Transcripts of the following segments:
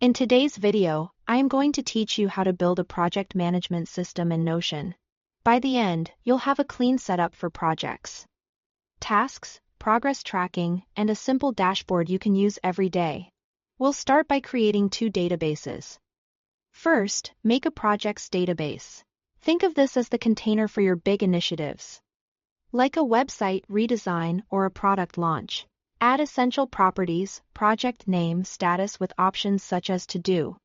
In today's video, I am going to teach you how to build a project management system in Notion. By the end, you'll have a clean setup for projects, tasks, progress tracking, and a simple dashboard you can use every day. We'll start by creating two databases. First, make a projects database. Think of this as the container for your big initiatives, like a website redesign or a product launch. Add essential properties, project name, status with options such as to do,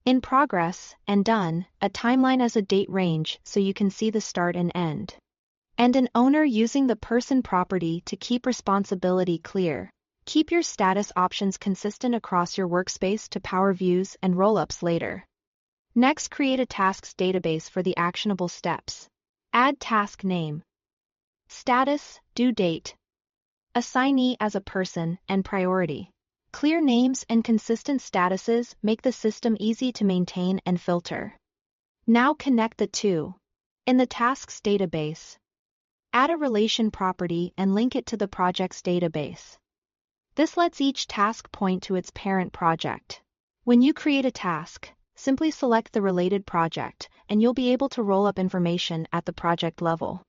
in progress, and done, a timeline as a date range so you can see the start and end, and an owner using the person property to keep responsibility clear. Keep your status options consistent across your workspace to power views and roll-ups later. Next, create a tasks database for the actionable steps. Add task name, status, due date, assignee as a person, and priority. Clear names and consistent statuses make the system easy to maintain and filter. Now connect the two. In the tasks database, add a relation property and link it to the projects database. This lets each task point to its parent project. When you create a task, simply select the related project, and you'll be able to roll up information at the project level.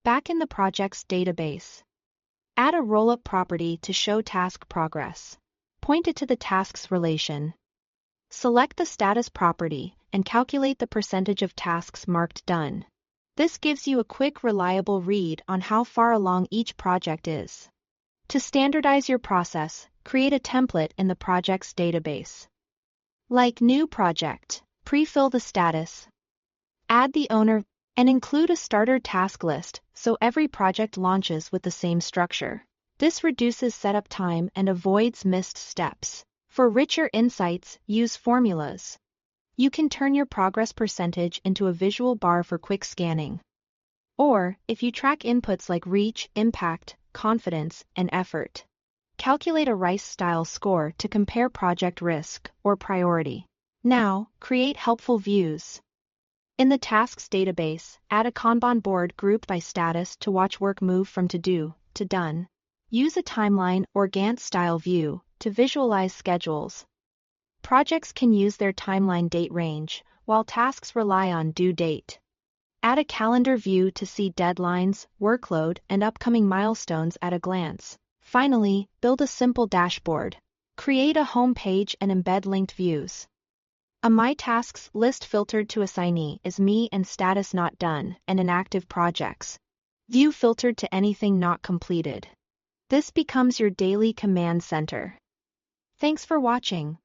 Back in the projects database, add a roll-up property to show task progress. Point it to the tasks relation. Select the status property and calculate the percentage of tasks marked done. This gives you a quick, reliable read on how far along each project is. To standardize your process, create a template in the projects database. Like new project, pre-fill the status, add the owner, and include a starter task list so every project launches with the same structure. This reduces setup time and avoids missed steps. For richer insights, use formulas. You can turn your progress percentage into a visual bar for quick scanning. Or, if you track inputs like reach, impact, confidence, and effort, calculate a RICE-style score to compare project risk or priority. Now, create helpful views. In the tasks database, add a Kanban board grouped by status to watch work move from to do to done. Use a timeline or Gantt-style view to visualize schedules. Projects can use their timeline date range, while tasks rely on due date. Add a calendar view to see deadlines, workload, and upcoming milestones at a glance. Finally, build a simple dashboard. Create a home page and embed linked views. A My Tasks list filtered to assignee is me and status not done, and inactive projects. View filtered to anything not completed. This becomes your daily command center. Thanks for watching.